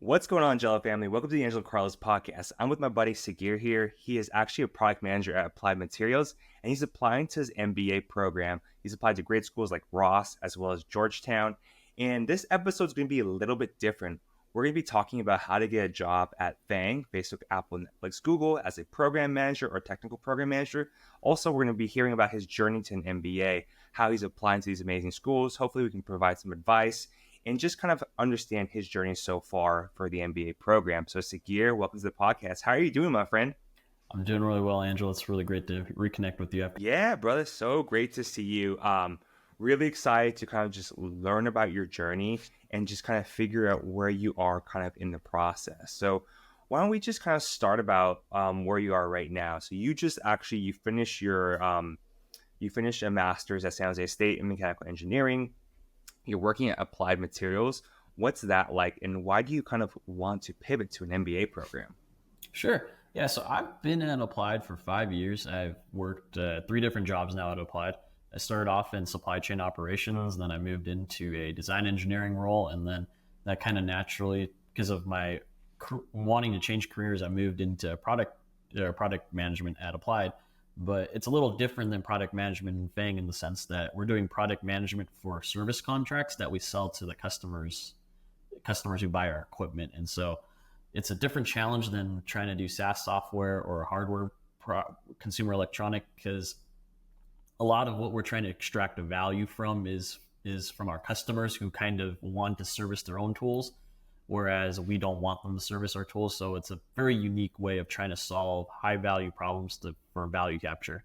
What's going on, Angelo family? Welcome to the Angelo Carlos podcast. I'm with my buddy Sagir here. He is actually a product manager at Applied Materials, and he's applying to his MBA program. He's applied to great schools like Ross as well as Georgetown. And this episode is going to be a little bit different. We're going to be talking about how to get a job at FANG, Facebook, Apple, Netflix, Google, as a program manager or technical program manager. Also, we're going to be hearing about his journey to an MBA, how he's applying to these amazing schools. Hopefully, we can provide some advice and just kind of understand his journey so far for the MBA program. So, Sagir, welcome to the podcast. How are you doing, my friend? I'm doing really well, Angelo. It's really great to reconnect with you. Yeah, brother. So great to see you. Really excited to kind of just learn about your journey and just kind of figure out where you are kind of in the process. So, why don't we just kind of start about where you are right now? So, you finished you finished a master's at San Jose State in mechanical engineering. You're working at Applied Materials. What's that like, and why do you kind of want to pivot to an MBA program? Sure. Yeah, so I've been at Applied for 5 years. I've worked 3 different jobs now at Applied. I started off in supply chain operations, then I moved into a design engineering role, and then that kind of naturally, because of my wanting to change careers, I moved into product management at Applied. But it's a little different than product management in FANG in the sense that we're doing product management for service contracts that we sell to the customers who buy our equipment. And so it's a different challenge than trying to do SaaS software or hardware consumer electronic, because a lot of what we're trying to extract a value from is from our customers who kind of want to service their own tools, whereas we don't want them to service our tools. So it's a very unique way of trying to solve high value problems for value capture.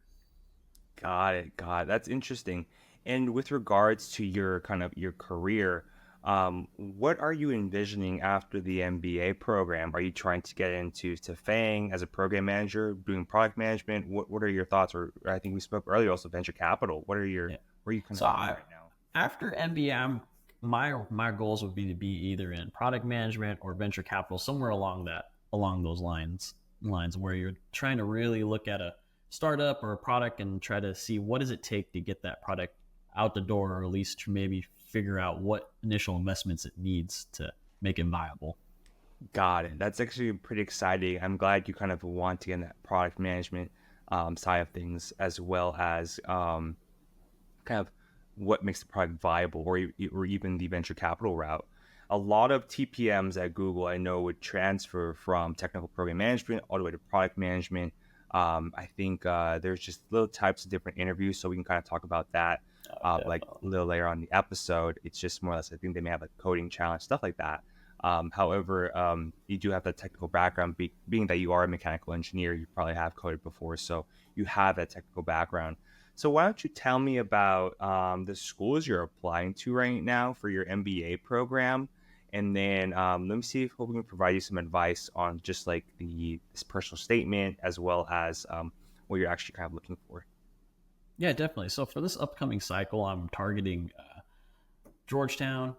Got it. That's interesting. And with regards to your kind of your career, what are you envisioning after the MBA program? Are you trying to get into FANG as a program manager, doing product management? What are your thoughts? Or I think we spoke earlier also venture capital. What are your Yeah. where are you kind So of going right now? after MBA, my goals would be to be either in product management or venture capital, somewhere along those lines where you're trying to really look at a startup or a product and try to see what does it take to get that product out the door, or at least to maybe figure out what initial investments it needs to make it viable. Got it. That's actually pretty exciting. I'm glad you kind of want to get in that product management side of things, as well as kind of what makes the product viable, or even the venture capital route. A lot of TPMs at Google, I know, would transfer from technical program management all the way to product management. I think there's just little types of different interviews, so we can kind of talk about that like a little later on in the episode. It's just more or less, I think they may have a coding challenge, stuff like that. However, you do have that technical background, being that you are a mechanical engineer, you probably have coded before, so you have that technical background. So why don't you tell me about the schools you're applying to right now for your MBA program? And then let me see if we can provide you some advice on just like this personal statement, as well as what you're actually kind of looking for. Yeah, definitely. So for this upcoming cycle, I'm targeting Georgetown,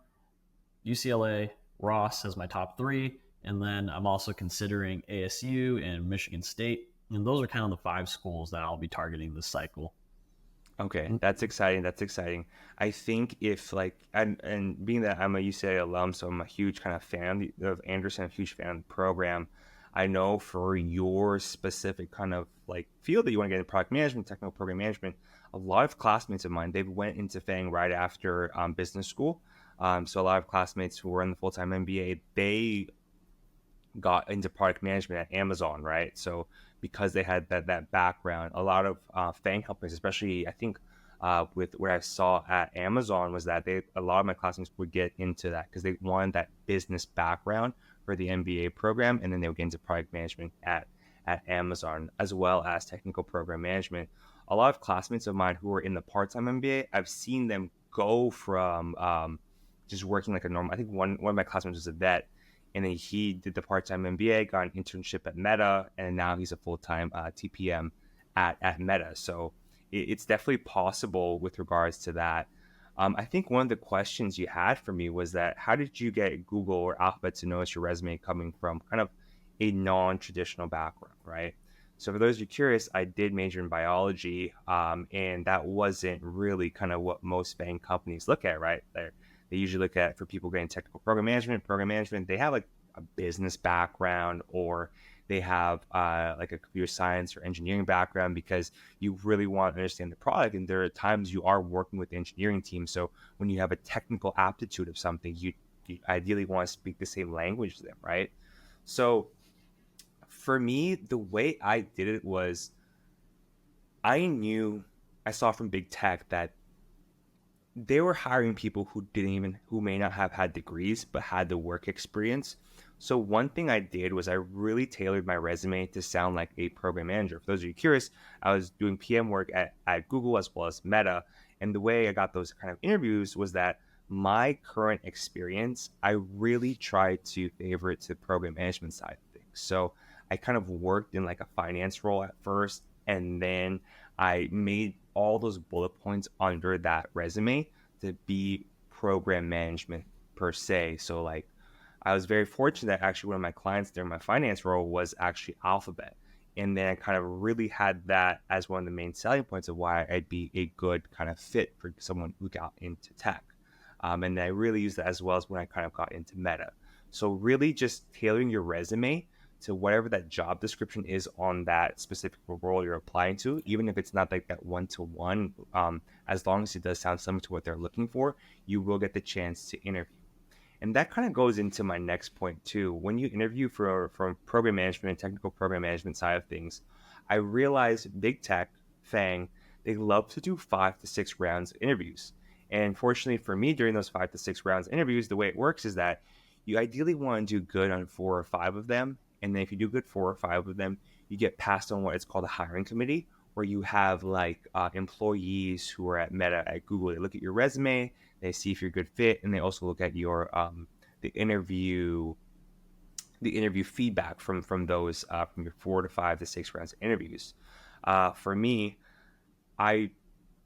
UCLA, Ross as my top 3, and then I'm also considering ASU and Michigan State. And those are kind of the 5 schools that I'll be targeting this cycle. Okay, that's exciting. That's exciting. I think if like, and being that I'm a UCLA alum, so I'm a huge kind of fan of Anderson, a huge fan of the program. I know for your specific kind of like field that you want to get into product management, technical program management, a lot of classmates of mine, they went into FANG right after business school. So a lot of classmates who were in the full-time MBA, they got into product management at Amazon, right? So because they had that background, a lot of FANG companies, especially I think with what I saw at Amazon, was that a lot of my classmates would get into that because they wanted that business background for the MBA program, and then they would get into product management at Amazon, as well as technical program management. A lot of classmates of mine who were in the part-time MBA, I've seen them go from just working like a normal. I think one of my classmates was a vet, and then he did the part-time MBA, got an internship at Meta, and now he's a full-time TPM at Meta. So it's definitely possible with regards to that. I think one of the questions you had for me was that how did you get Google or Alphabet to notice your resume coming from kind of a non-traditional background, right? So for those who are curious, I did major in biology, and that wasn't really kind of what most FANG companies look at, right? They usually look at, for people getting technical program management, they have like a business background, or they have like a computer science or engineering background, because you really want to understand the product. And there are times you are working with the engineering team. So when you have a technical aptitude of something, you ideally want to speak the same language to them, right? So for me, the way I did it was I knew, I saw from big tech that they were hiring people who may not have had degrees but had the work experience. So one thing I did was I really tailored my resume to sound like a program manager. For those of you curious, I was doing PM work at Google as well as Meta. And the way I got those kind of interviews was that my current experience, I really tried to favor it to the program management side of things. So I kind of worked in like a finance role at first, and then I made all those bullet points under that resume to be program management per se. So like I was very fortunate that actually one of my clients during my finance role was actually Alphabet. And then I kind of really had that as one of the main selling points of why I'd be a good kind of fit for someone who got into tech. And I really used that as well as when I kind of got into Meta. So really just tailoring your resume to whatever that job description is on that specific role you're applying to, even if it's not like that one-to-one, as long as it does sound similar to what they're looking for, you will get the chance to interview. And that kind of goes into my next point too. When you interview from program management and technical program management side of things, I realized big tech, FANG, they love to do 5 to 6 rounds of interviews. And fortunately for me, during those 5 to 6 rounds of interviews, the way it works is that you ideally want to do good on 4 or 5 of them. And then if you do good 4 or 5 of them, you get passed on what is called a hiring committee, where you have like employees who are at Meta, at Google. They look at your resume, they see if you're a good fit, and they also look at your the interview feedback from those from your 4 to 5 to 6 rounds of interviews. For me, I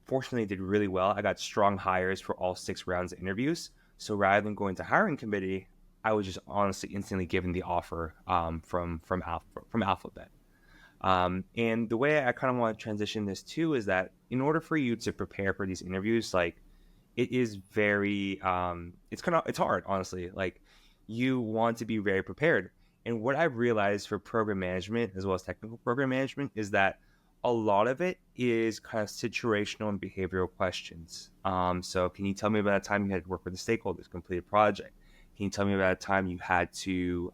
fortunately did really well. I got strong hires for all 6 rounds of interviews. So rather than going to hiring committee, I was just honestly instantly given the offer from Alphabet. And the way I kind of want to transition this too is that in order for you to prepare for these interviews, like it is very, it's hard, honestly. Like you want to be very prepared. And what I've realized for program management as well as technical program management is that a lot of it is kind of situational and behavioral questions. So can you tell me about a time you had to work with the stakeholders, complete a project? Can you tell me about a time you had to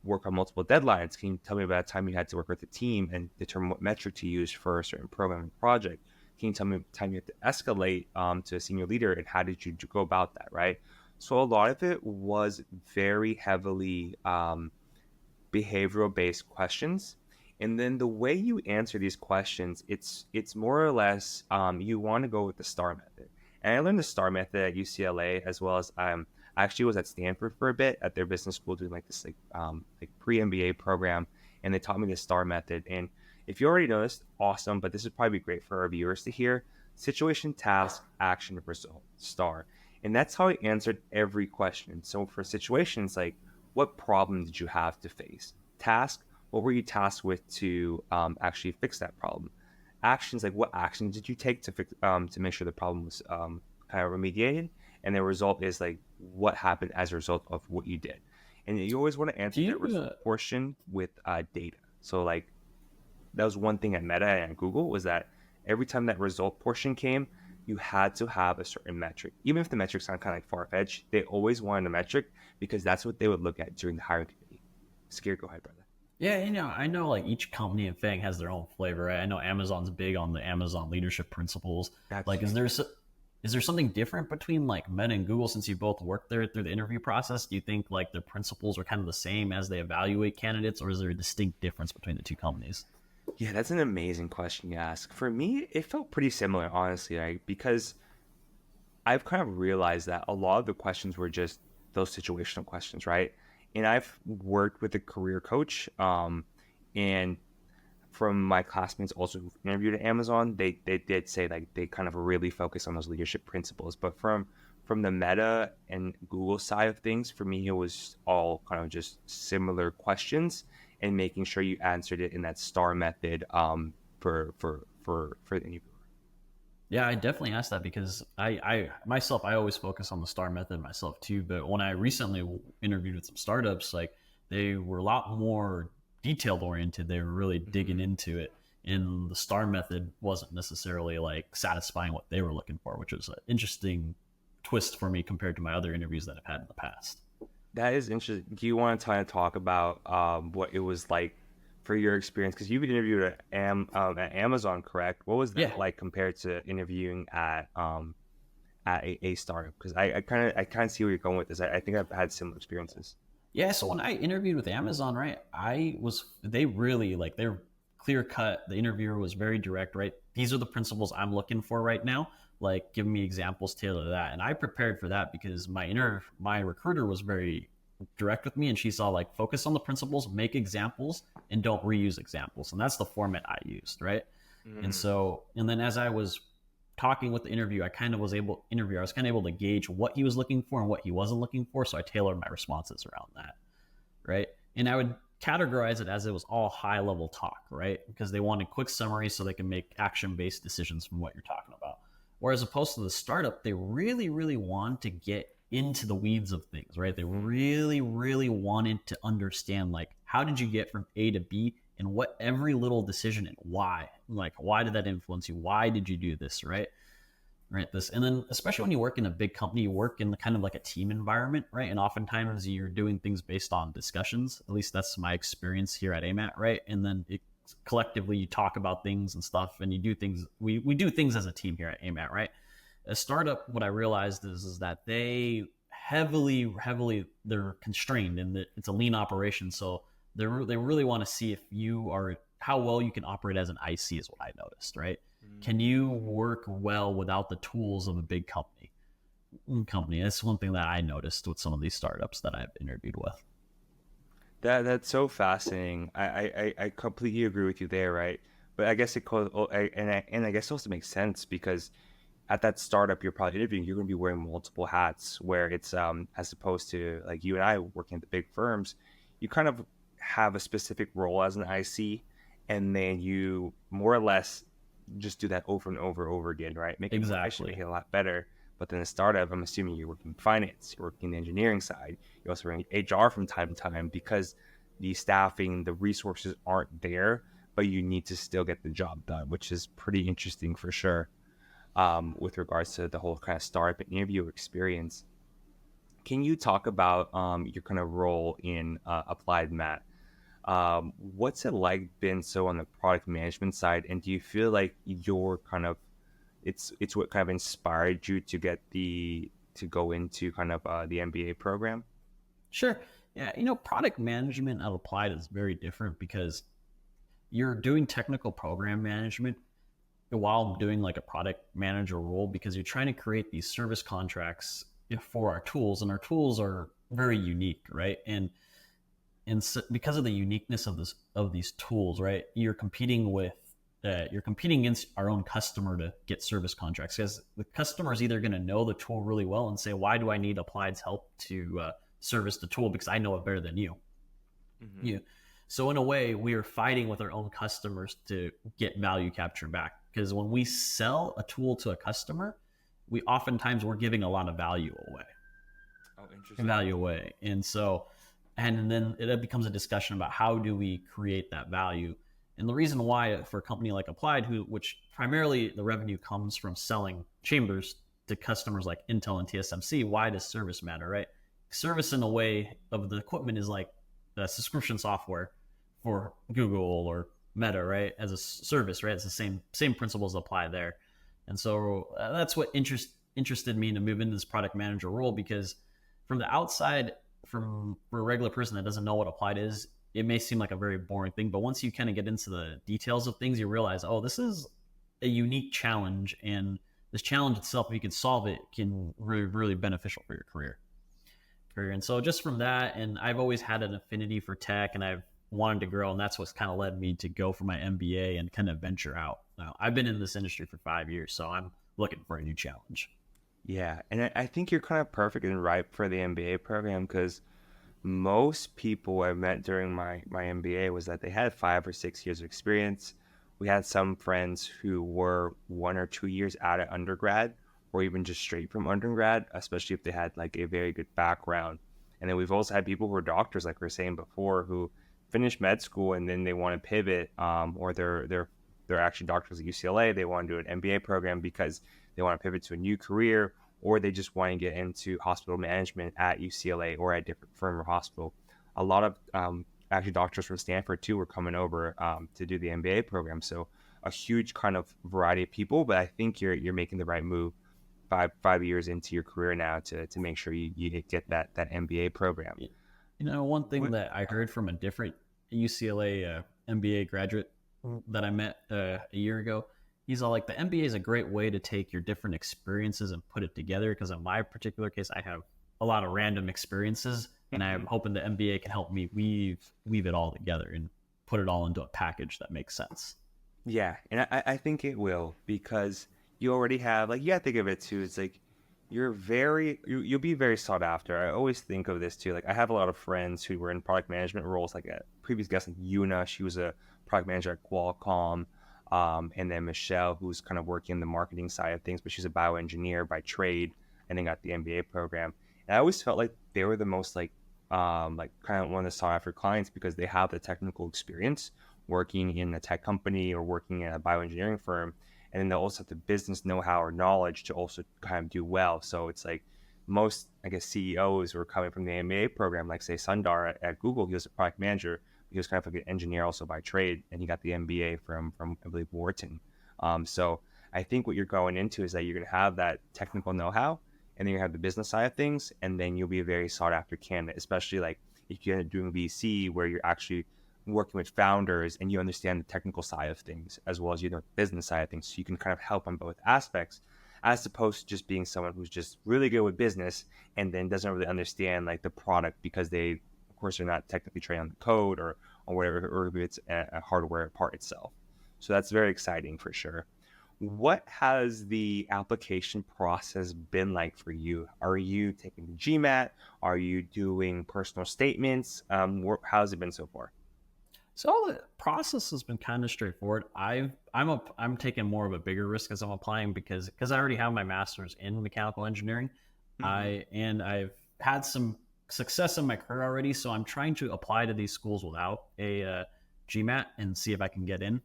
work on multiple deadlines? Can you tell me about a time you had to work with a team and determine what metric to use for a certain programming project? Can you tell me the time you had to escalate to a senior leader, and how did you go about that, right? So a lot of it was very heavily behavioral based questions. And then the way you answer these questions, it's more or less you want to go with the STAR method. And I learned the STAR method at UCLA, as well as I actually was at Stanford for a bit at their business school doing like this like pre MBA program, and they taught me the STAR method. And if you already know this, awesome, but this would probably be great for our viewers to hear: situation, task, action, result, STAR. And that's how I answered every question. So for situations, like what problem did you have to face? Task, what were you tasked with to actually fix that problem? Actions, like what actions did you take to fix to make sure the problem was kind of remediated? And the result is like what happened as a result of what you did. And you always want to Do answer that you result portion with data. So like that was one thing at Meta and Google, was that every time that result portion came, you had to have a certain metric. Even if the metrics sound kind of like far-fetched, they always wanted a metric because that's what they would look at during the hiring committee. Sagir, go ahead, brother. Yeah, I know like each company and FANG has their own flavor, right? I know Amazon's big on the Amazon leadership principles. That's Like, is there something different between like Meta and Google, since you both worked there through the interview process? Do you think like their principles are kind of the same as they evaluate candidates, or is there a distinct difference between the two companies? Yeah, that's an amazing question you ask. For me, it felt pretty similar, honestly, right? Because I've kind of realized that a lot of the questions were just those situational questions, right? And I've worked with a career coach, and from my classmates also who interviewed at Amazon, they did say like they kind of really focus on those leadership principles. But from the Meta and Google side of things, for me, it was all kind of just similar questions and making sure you answered it in that STAR method for the interviewer. Yeah, I definitely asked that because I myself, I always focus on the STAR method myself too. But when I recently interviewed with some startups, like they were a lot more detailed oriented. They were really digging Hmm. into it. And the STAR method wasn't necessarily like satisfying what they were looking for, which was an interesting twist for me compared to my other interviews that I've had in the past. That is interesting. Do you want to kind of talk about what it was like for your experience? Because you've been interviewed at Amazon, correct? What was Yeah. that like compared to interviewing at a startup? Because I kind of see where you're going with this. I think I've had similar experiences. Yeah, so when I interviewed with Amazon, right, they really like, they're clear cut. The interviewer was very direct, right? These are the principles I'm looking for right now. Like, give me examples tailored to that. And I prepared for that because my recruiter was very direct with me, and she saw like, focus on the principles, make examples, and don't reuse examples. And that's the format I used, right? And Mm. so, and then as I was talking with the interviewer, I was kind of able to gauge what he was looking for and what he wasn't looking for. So I tailored my responses around that, right? And I would categorize it as it was all high level talk, right? Because they wanted quick summaries so they can make action based decisions from what you're talking about. Whereas opposed to the startup, they really, really want to get into the weeds of things, right? They really, really wanted to understand, like, how did you get from A to B, and what every little decision and why, like, why did that influence you? Why did you do this, right? Right, this, and then especially when you work in a big company, you work in kind of like a team environment, right? And oftentimes you're doing things based on discussions. At least that's my experience here at AMAT, right? And then collectively you talk about things and stuff, and you do things. We do things as a team here at AMAT, right? A startup, what I realized is that they heavily they're constrained, and it's a lean operation, so they really want to see if you are, how well you can operate as an IC, is what I noticed, right? Can you work well without the tools of a big company? That's one thing that I noticed with some of these startups that I've interviewed with. That's so fascinating. I completely agree with you there, right? But I guess and I guess it also makes sense because at that startup you're probably interviewing, you're going to be wearing multiple hats. Where it's as opposed to like you and I working at the big firms, you kind of have a specific role as an IC, and then you more or less just do that over and over again, right? Make it more efficient, make Exactly. it a lot better. But then a startup, I'm assuming you're working in finance, you're working in the engineering side, you're also working HR from time to time because the staffing, the resources aren't there, but you need to still get the job done, which is pretty interesting for sure. With regards to the whole kind of startup and interview experience, can you talk about your kind of role in applied math? What's it like been so on the product management side, and do you feel like your kind of it's what kind of inspired you to get the to go into kind of the MBA program? Sure. Yeah, product management at Applied is very different because you're doing technical program management while doing like a product manager role, because you're trying to create these service contracts for our tools, and our tools are very unique, right? And so because of the uniqueness of these tools, right, you're competing against our own customer to get service contracts, because the customer is either going to know the tool really well and say, why do I need Applied's help to service the tool, because I know it better than you. Hmm. you so in a way, we are fighting with our own customers to get value capture back, because when we sell a tool to a customer, we're giving a lot of Oh, interesting. value away. And so, and then it becomes a discussion about how do we create that value. And the reason why for a company like Applied, which primarily the revenue comes from selling chambers to customers like Intel and TSMC, why does service matter, right? Service in a way of the equipment is like the subscription software for Google or Meta, right? As a service, right? It's the same principles apply there. And so that's what interested me to move into this product manager role, because from the outside, for a regular person that doesn't know what applied is, it may seem like a very boring thing. But once you kind of get into the details of things, you realize, oh, this is a unique challenge, and this challenge itself, if you can solve it, can really, really beneficial for your career. And so just from that, and I've always had an affinity for tech, and I've wanted to grow, and that's what's kind of led me to go for my MBA and kind of venture out. Now, I've been in this industry for 5 years, so I'm looking for a new challenge. Yeah, and I think you're kind of perfect and ripe for the MBA program because most people I met during my MBA was that they had 5 or 6 years of experience, we had some friends who were 1 or 2 years out of undergrad, or even just straight from undergrad, especially if they had like a very good background. And then we've also had people who are doctors, like we were saying before, who finish med school and then they want to pivot, or they're actually doctors at UCLA. They want to do an MBA program because they want to pivot to a new career, or they just want to get into hospital management at UCLA or at a different firm or hospital. A lot of actually doctors from Stanford too were coming over to do the MBA program. So a huge kind of variety of people, but I think you're making the right move 5 years into your career now to make sure you get that MBA program. One thing What? that I heard from a different UCLA MBA graduate that I met a year ago, he's all like, the MBA is a great way to take your different experiences and put it together. Because in my particular case, I have a lot of random experiences, and I'm hoping the MBA can help me weave it all together and put it all into a package that makes sense. Yeah, and I think it will, because you already have, like, you gotta think of it too. It's like you'll be very sought after. I always think of this too. Like, I have a lot of friends who were in product management roles, like a previous guest, like Yuna. She was a product manager at Qualcomm. And then Michelle, who's kind of working in the marketing side of things, but she's a bioengineer by trade, and then got the MBA program. And I always felt like they were the most like kind of one of the sought after clients, because they have the technical experience working in a tech company or working in a bioengineering firm, and then they also have the business know-how or knowledge to also kind of do well. So it's like most, I guess, CEOs were coming from the MBA program, like say Sundar at Google. He was a product manager. He was kind of like an engineer also by trade, and he got the MBA from I believe Wharton. So I think what you're going into is that you're going to have that technical know-how, and then you have the business side of things, and then you'll be a very sought after candidate, especially like if you're doing VC, where you're actually working with founders and you understand the technical side of things as well as you know the business side of things, so you can kind of help on both aspects, as opposed to just being someone who's just really good with business and then doesn't really understand like the product, because they of course are not technically trained on the code or whatever, or if it's a hardware part itself. So that's very exciting for sure. What has the application process been like for you? Are you taking the GMAT? Are you doing personal statements? How's it been so far? So the process has been kind of straightforward. I'm taking more of a bigger risk as I'm applying, because I already have my master's in mechanical engineering. Mm-hmm. I've had some success in my career already, so I'm trying to apply to these schools without a GMAT and see if I can get in.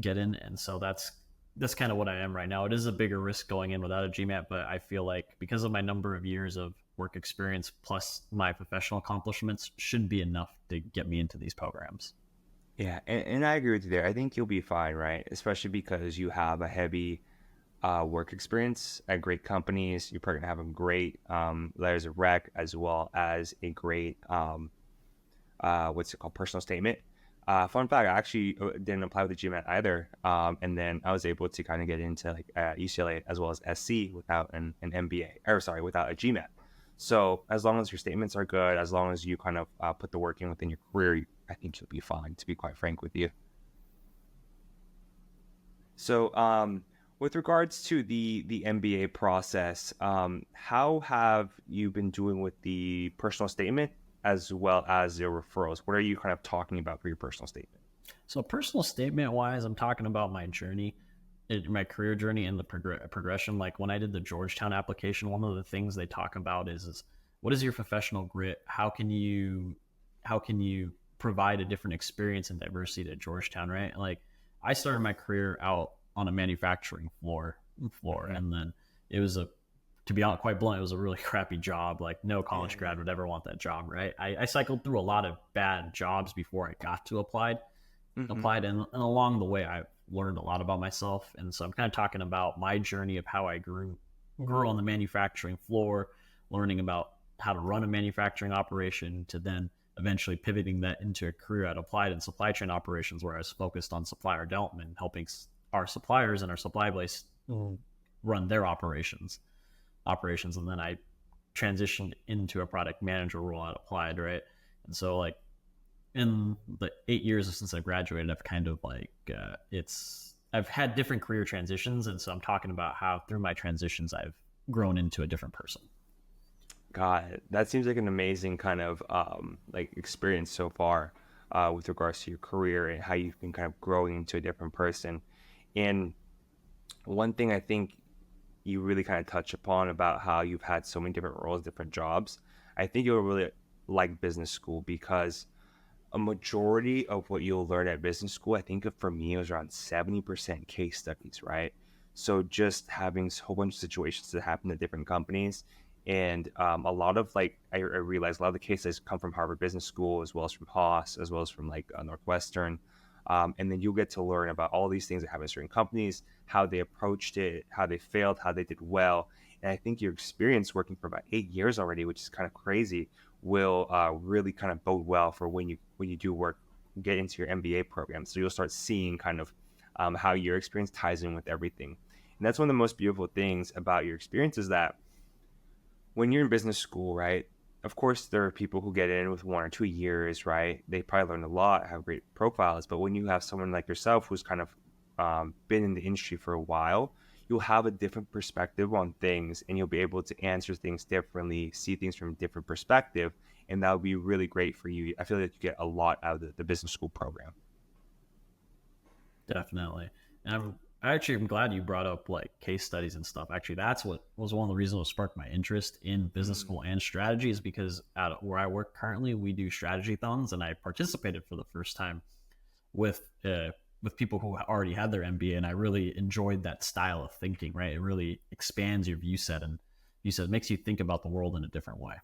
And so that's kind of what I am right now. It is a bigger risk going in without a GMAT, but I feel like because of my number of years of work experience plus my professional accomplishments should be enough to get me into these programs. Yeah, and I agree with you there. I think you'll be fine, right? Especially because you have a heavy work experience at great companies. You're probably gonna have a great letters of rec, as well as a great what's it called, personal statement. Fun fact: I actually didn't apply with the GMAT either, and then I was able to kind of get into like UCLA as well as SC without an MBA, or sorry, without a GMAT. So as long as your statements are good, as long as you kind of put the work in within your career, I think you'll be fine. To be quite frank with you. So with regards to the MBA process, how have you been doing with the personal statement as well as your referrals? What are you kind of talking about for your personal statement? So personal statement wise, I'm talking about my journey, my career journey, and the progression. Like when I did the Georgetown application, one of the things they talk about is what is your professional grit? How can you provide a different experience and diversity at Georgetown, right? Like I started my career out on a manufacturing floor, Mhm. and then it was a to be honest, quite blunt, it was a really crappy job. Like no Yeah, college yeah. grad would ever want that job, right? I cycled through a lot of bad jobs before I got to Hmm. applied, and along the way I learned a lot about myself. And so I'm kind of talking about my journey of how I grew on the manufacturing floor, learning about how to run a manufacturing operation, to then eventually pivoting that into a career at applied in supply chain operations, where I was focused on supplier development, helping our suppliers and our supply base run their operations. And then I transitioned into a product manager role at applied, right? And so like in the 8 years since I graduated, I've kind of like I've had different career transitions, and so I'm talking about how through my transitions I've grown into a different person. God, that seems like an amazing kind of like experience so far. with regards to your career and how you've been kind of growing into a different person. And one thing I think you really kind of touch upon about how you've had so many different roles, different jobs, I think you'll really like business school because a majority of what you'll learn at business school, I think for me, it was around 70% case studies, right? So just having a whole bunch of situations that happen at different companies. And a lot of I realized a lot of the case studies come from Harvard Business School, as well as from Haas, as well as from Northwestern. And then you'll get to learn about all these things that happen in certain companies, how they approached it, how they failed, how they did well. And I think your experience working for about 8 years already, which is kind of crazy, will really kind of bode well for when you do work, get into your MBA program. So you'll start seeing kind of how your experience ties in with everything. And that's one of the most beautiful things about your experience is that when you're in business school, right? Of course, there are people who get in with 1 or 2 years, right? They probably learn a lot, have great profiles. But when you have someone like yourself who's kind of been in the industry for a while, you'll have a different perspective on things and you'll be able to answer things differently, see things from a different perspective. And that would be really great for you. I feel like you get a lot out of the business school program. Definitely. And I actually am glad you brought up like case studies and stuff. Actually, that's what was one of the reasons that sparked my interest in business Mm. school and strategy is because at where I work currently, we do strategy thons, and I participated for the first time with people who already had their MBA, and I really enjoyed that style of thinking. Right, it really expands your view set, and you said makes you think about the world in a different way.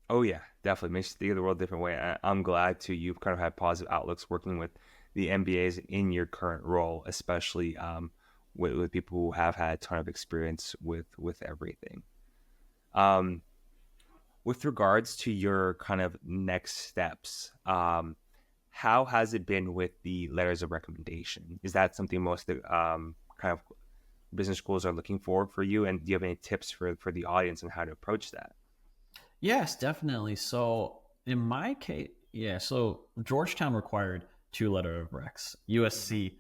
Oh yeah, definitely makes you think of the world a different way. I'm glad to you've kind of had positive outlooks working with the MBAs in your current role, especially with people who have had a ton of experience with everything. Um, with regards to your kind of next steps, how has it been with the letters of recommendation? Is that something most of the kind of business schools are looking for you? And do you have any tips for the audience on how to approach that? Yes, definitely. So in my case, yeah. So Georgetown required two letter of recs. USC,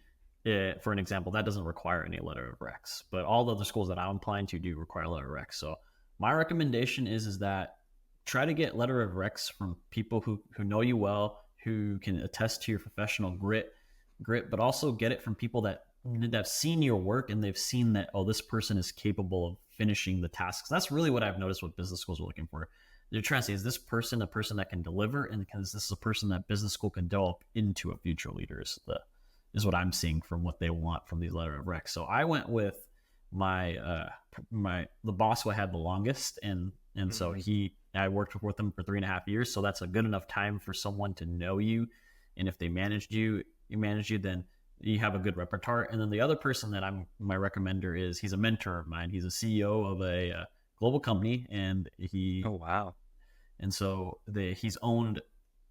for an example, that doesn't require any letter of recs. But all the other schools that I'm applying to do require letter of recs. So my recommendation is that try to get letter of recs from people who know you well, who can attest to your professional grit, but also get it from people that have seen your work and they've seen that, oh, this person is capable of finishing the tasks. That's really what I've noticed what business schools are looking for. They're trying to say, is this person a person that can deliver, and is this a person that business school can develop into a future leader? Is what I'm seeing from what they want from these letter of recs. So I went with the boss who I had the longest, and so Mhm. I worked with him for 3.5 years. So that's a good enough time for someone to know you, and if they managed you, then you have a good repertoire. And then the other person that my recommender is, he's a mentor of mine. He's a CEO of a global company, and Oh wow.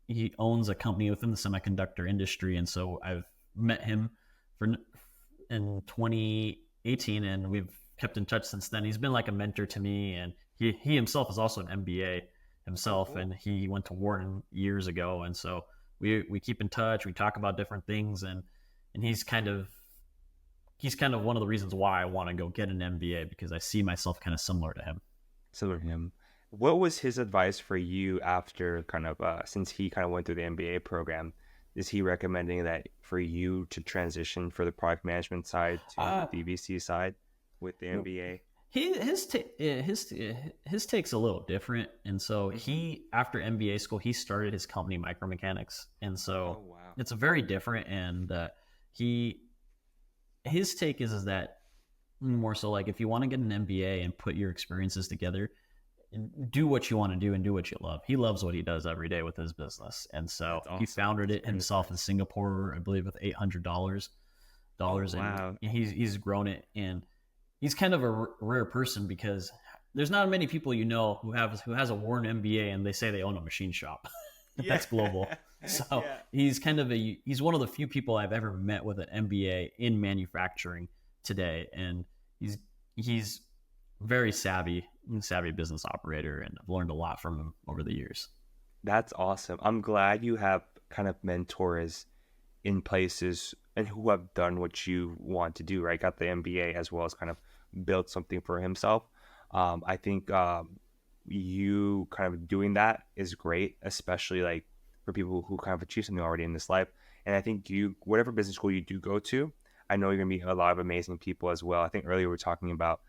he owns a company within the semiconductor industry. And so I've met him for in 2018, and we've kept in touch since then. He's been like a mentor to me, and he himself is also an MBA Oh himself, cool. and he went to Wharton years ago. And so we keep in touch. We talk about different things, and he's kind of one of the reasons why I want to go get an MBA, because I see myself kind of similar to him. Similar to him. What was his advice for you after kind of since he kind of went through the MBA program? Is he recommending that for you to transition for the product management side to Uh, the VC side with the MBA? his take's a little different, and so Hmm. he, after MBA school, he started his company Micromechanics, and Oh so wow. it's a very different. And he his take is that more so like, if you want to get an MBA and put your experiences together, and do what you want to do and do what you love. He loves what he does every day with his business, and so That's he awesome. founded That's it great himself in advice. Singapore, I believe, with Oh $800, and wow. he's grown it. And he's kind of a rare person, because there's not many people who has a Warren MBA and they say they own a machine shop. Yeah. That's global. So Yeah. he's one of the few people I've ever met with an MBA in manufacturing today, and he's he's very savvy business operator, and I've learned a lot from him over the years. That's awesome. I'm glad you have kind of mentors in places and who have done what you want to do, right? Got the MBA as well as kind of built something for himself. I think you kind of doing that is great, especially like for people who kind of achieve something already in this life. And I think whatever business school you do go to, I know you're going to meet a lot of amazing people as well. I think earlier we were talking about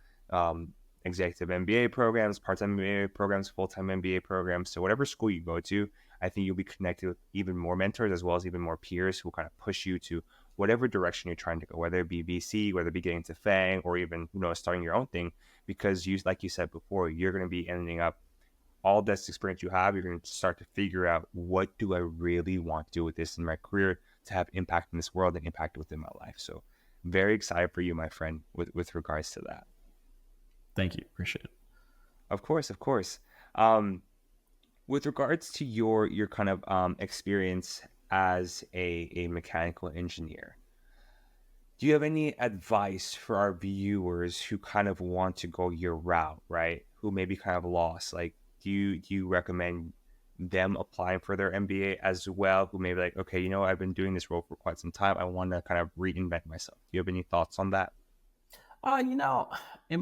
executive MBA programs, part-time MBA programs, full-time MBA programs. So whatever school you go to, I think you'll be connected with even more mentors as well as even more peers who kind of push you to whatever direction you're trying to go, whether it be VC, whether it be getting to FANG, or even, starting your own thing. Because like you said before, you're going to be ending up all this experience you have, you're going to start to figure out, what do I really want to do with this in my career to have impact in this world and impact within my life. So very excited for you, my friend, with regards to that. Thank you. Appreciate it. Of course. With regards to your kind of experience as a mechanical engineer, do you have any advice for our viewers who kind of want to go your route, right? Who may be kind of lost? Like, do you recommend them applying for their MBA as well? Who may be like, okay, I've been doing this role for quite some time. I want to kind of reinvent myself. Do you have any thoughts on that? In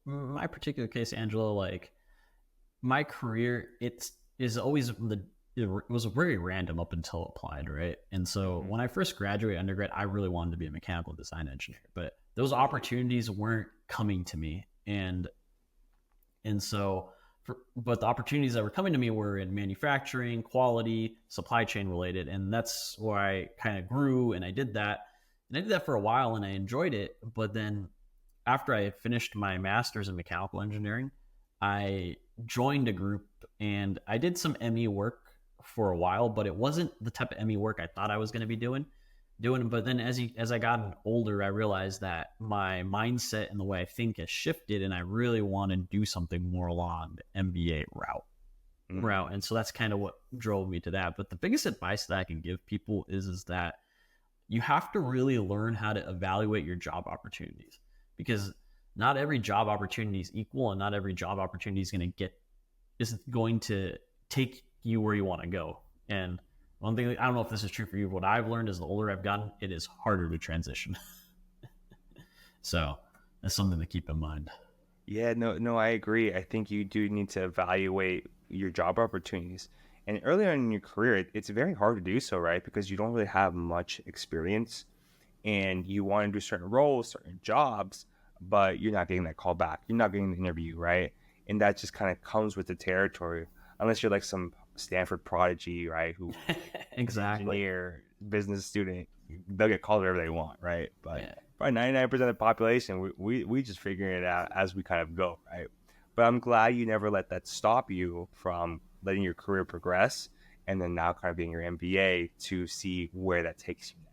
my particular case, Angelo, like my career, it was very random up until applied, right? And so when I first graduated undergrad, I really wanted to be a mechanical design engineer, but those opportunities weren't coming to me. But the opportunities that were coming to me were in manufacturing, quality, supply chain related. And that's where I kind of grew, and I did that. And I did that for a while and I enjoyed it. But then after I finished my master's in mechanical engineering, I joined a group and I did some ME work for a while, but it wasn't the type of ME work I thought I was going to be doing. But then as I got older, I realized that my mindset and the way I think has shifted, and I really want to do something more along the MBA route. And so that's kind of what drove me to that. But the biggest advice that I can give people is that you have to really learn how to evaluate your job opportunities, because not every job opportunity is equal, and not every job opportunity is going to take you where you want to go. And one thing, I don't know if this is true for you, what I've learned is the older I've gotten, it is harder to transition. So that's something to keep in mind. Yeah, no, I agree. I think you do need to evaluate your job opportunities. And early on in your career, it's very hard to do so, right? Because you don't really have much experience, and you want to do certain roles, certain jobs, but you're not getting that call back. You're not getting the interview, right? And that just kind of comes with the territory, unless you're like some Stanford prodigy, right? Who exactly, engineer, business student, they'll get called wherever they want, right? But probably 99% of the population, we just figuring it out as we kind of go, right? But I'm glad you never let that stop you from letting your career progress, and then now kind of being your MBA to see where that takes you next.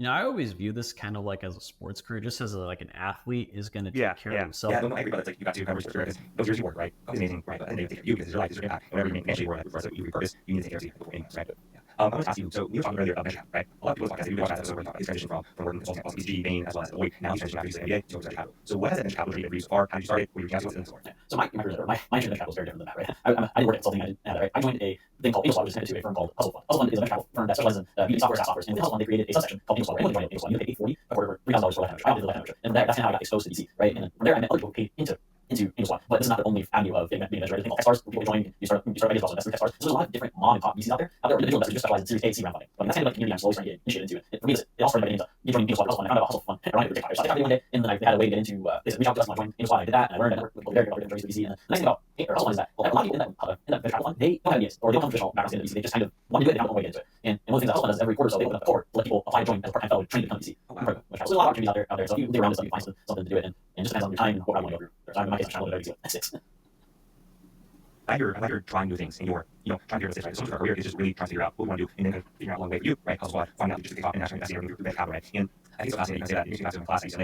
I always view this kind of like as a sports career, just as like an athlete is going to take care of himself. Yeah, no, I agree. But it's like you got to cover your experience. Those years you work, right? It's amazing, right? But then they take you because it's your life, it's your impact. Whatever you make financially or whatever you repurpose, you need to take care of yourself, right? I want to ask you, so you were talking earlier about mentorship, right? A lot of people's podcasts, we watch that, so we're talking, he's transitioned from working consulting at BCG, Bain, as well as Deloitte. Now he's transitioned after he's an MBA to venture capital. So what has that venture capital journey for you so far? How did you start it? What were your chances? And so forth? So my entry into venture capital is very different than that, right? I did work at consulting. I joined a thing called Angelo, which is handed to a firm called Hustle Fund. Hustle Fund is a venture capital firm that specializes in B2B software, SaaS software. And with Hustle Fund, they created a subsection called Angelo. Right? When you joined Angelo, you paid $840 for $3,000 for lifetime membership. I opted for lifetime membership, and that's kind of how I got exposed to VC, right? And then from there, I met other people who paid into Angelo. But this is not the only avenue of being a venture. There's a thing called Techstars. People join, you start ideas, also invest in Techstars. So there's a lot of different mom and pop VCs out there. Individual investors just specialize in Series A, C round funding. But that's kind of like the community I'm slowly starting to get initiated into. For me, it all started by getting joining Angelo Fund. I found out about Hustle Fund, and I wanted to take Techstars. So I did one day, and then I had a way to get into, they said, reach out to us, and I joined Angelo Fund. I did that, and I learned, and I worked with people there, got different VC. And the nice thing about Hustle Fund is that, well, a lot of people in that venture capital fund, they don't have ideas, or they don't have traditional backgrounds in the VC. They just kind of want to do it, and they don't know way to get into it. And one of the things that Hustle Fund does every quarter, so they open up a cohort to let people apply to join as a part-time fellow to train to become a VC. So there's a lot of opportunities out there. So if you dig around this stuff, you find something to do it, and just depends on your time and what I want to go through. So in my case, I'm trying to look at VC at 6. I like you're trying new things, and you're, trying to figure out this, right? So much of our career is just really trying to figure out what we want to do, and then kind of figuring out along the way for you, right? Hustle Squad, finding out that you just take off and actually investing everything through venture capital, right? And I think it's so fascinating. You can say that you can have class that you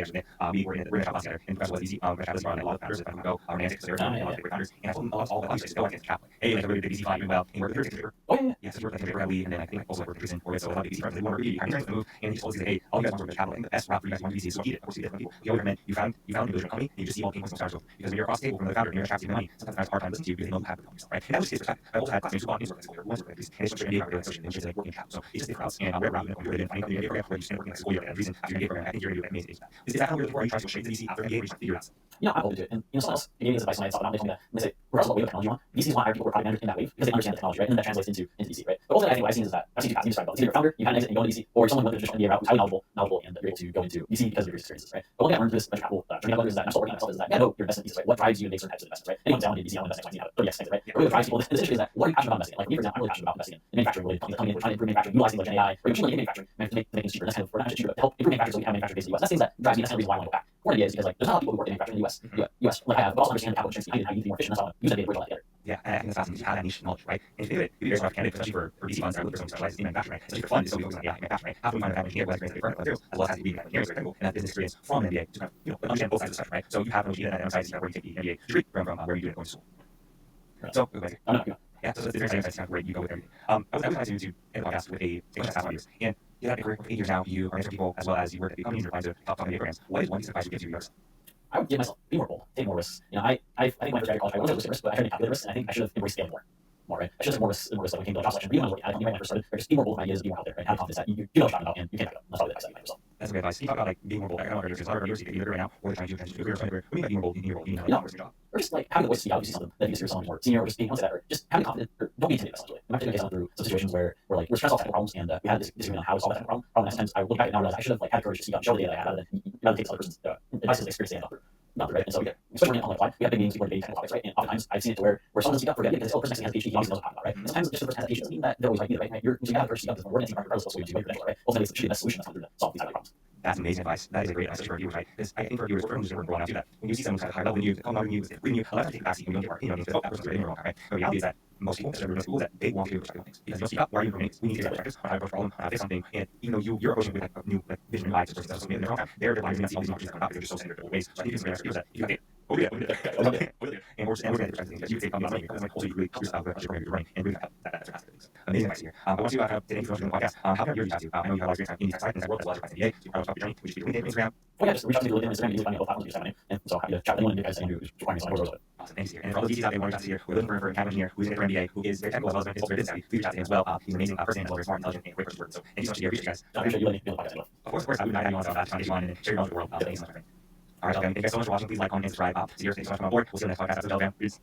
we were in the class together, and the professor was easy. Venture capitalists brought in a lot of founders that I go, Nancy, because they're a lot of great founders, and I told them all the things to go against capital. Hey, like a really big VC fund, doing well, and we're the paper. Oh yeah, so we're like a paper lead, and then I think also for reason, or so a lot of big VC firms they want to really trying to move, and he told us, hey, all you guys want to capital, and the best route for you guys want VC is to eat it. Of course, you different people. You recommend you found a division company, and you just see all the points from stars because when you're across the table from the founder and you're attracting money, sometimes it's hard time to listen to you because they know you have to help yourself, right? And that was his perspective. I also had classmates who got into school year, one's working at and it's MBA program, and she's like working capital. So it's just different routes, and we're around and finding the MBA program where you stand working at school year, and the reason after your MBA program, I think you're going to do amazing. Is that how you're looking for? Are you trying to shape the VC after MBA, or you trying to figure it out? I'm open to it. And someone else gave me this advice when I thought about it. They told me that, and they say, regardless of what wave of technology you want, VCs want to hire people who are product managers in that wave because they understand the technology, right? And then that translates into VC, right? But ultimately, I think what I've seen is that I've seen two paths. You described both. It's either you're a founder, you had an exit and you go into VC, or you're someone with a traditional MBA route who's highly knowledgeable, and you're able to go into VC because of your experiences, right? But one thing I learned through this venture capital journey is that, and I'm still working on myself, is that you gotta know your investment thesis, right? What drives you to make certain types of investments, right? Anyone down in VC, I want to invest X, Y, Z, 30X things, right? But really what drives people in this industry is that what are you passionate about investing in? Like for me, for example, I'm really passionate about investing in manufacturing related companies coming in, trying to improve manufacturing, utilizing like Gen AI, or machine learning in manufacturing, to make things cheaper. That's kind of, or not just cheaper, but to help improve manufacturing so we can have manufacturing based in the US. That's things that drives me. That's the reason why I want to go back. One idea is because like there's not a lot of people who work in manufacturing in the US. US like I have, but also understand the capital constraints behind it and how you need to be more efficient. That's how I use that data to bridge all that together. Yeah, and I think that's fascinating. You have that niche knowledge, right? And if you do it, you'd be very smart candidate, especially for VC funds that are looking for someone specialized in manufacturing, right? Especially for funds, so we focus on AI manufacturing, right? How can we find a engineer who has experience in different materials, as well as being an engineering technical, and that business experience from an MBA to kind of, understand both sides of the spectrum, right? So you have an MBA and emphasizes where you take the MBA degree from where you do it going to school. Right. So, yeah, so it's very exciting. That's kind of where you go with everything. I was excited to end the podcast with a question that's 5 years. And you have a career for 8 years now. You are mentoring people as well as you work at big companies. You're applying to top MBA programs. What is one piece of advice you give to yours? I would give myself be more bold, take more risks. I think my first year of college, I wasn't risking risks, but I tried to calculate risks, and I think I should have embraced scaling more, right? I should have more risks like when it came to job selection. But even when I was working at a company when I first started, or just be more bold with ideas, be more out there, and have confidence that you know what you're talking about, and you can back it up. That's probably the advice I give myself. That's a great advice. You talk about like being more bold. I don't know if there's a lot of yours you can either right now, or they're trying to transition to a career, what do you mean by being more bold? You need your job. Or just like having the voice to speak out if you see something that you see someone more senior, or just being, don't say that, or just having confidence, or don't be intimidated essentially. I'm actually someone through some situations where like we're trying to solve technical problems, and we had this disagreement on how to solve that technical problem. Sometimes I look back and now realize I should have like had courage to speak out and show the data I had, and then you take this other person's advice and experience and not right. And so especially when on applied, we have big meetings, people are debating technical topics, right? And oftentimes I've seen it to where someone doesn't speak up for the idea because the person next to me has a PhD, he obviously knows what I'm talking about, right? And sometimes just the person has a PhD doesn't mean that they're always right either, right? So you have the courage to speak up because we're going to regardless of what you do, right? Ultimately, it's the best solution that's come through to solve these type of problems. That's amazing advice. That is a great message for viewers, right? Because I think for viewers, we're just going to do that. When you see someone kind of higher level than you, come out of you, reading you, a lot of times take a backseat when you don't get part, that person's already wrong, right? The reality is that most people, especially in school, that they want to be able to perspective on things. Because you don't speak up, why are you improving? We need to get perspectives on how to approach a problem, how to fix something, and even though you're approaching with like a new vision in life, to something in their own time, they're blind to see all these opportunities that come up because they're just so standard ways. So I think it's very nice that you have it. And we're going to get perspectives that you take on money because also you really help yourself with your program you're running and really help that's fantastic things. Amazing advice here. I want to thank you for joining the podcast. How can you reach out to? I know you have a lot of experience in the tech side and as well as MBA, so you're probably top your journey, which is LinkedIn, Instagram. Oh yeah, just reach out to me on Instagram, you can find me on both platforms, you just have my name, and so happy to chat with anyone who's requiring something or Awesome, thanks here. And for all the DCs out there, one of here, we're looking for a CAD engineer who's in their MBA, who is very technical as well as very business savvy. Please reach out to him as well. He's an amazing person, as well, very smart, intelligent, and great person to work with. So thank you so much, Sagir. Appreciate you guys. I appreciate you letting me be on the podcast. Of course, I would not have you on so if you want and share your knowledge with the world. Thank you so much, my friend. All right, thank you guys so much for watching. Please like, comment, and subscribe. Sagir, thanks so much for coming on board. We'll see you on the next podcast. That's Peace.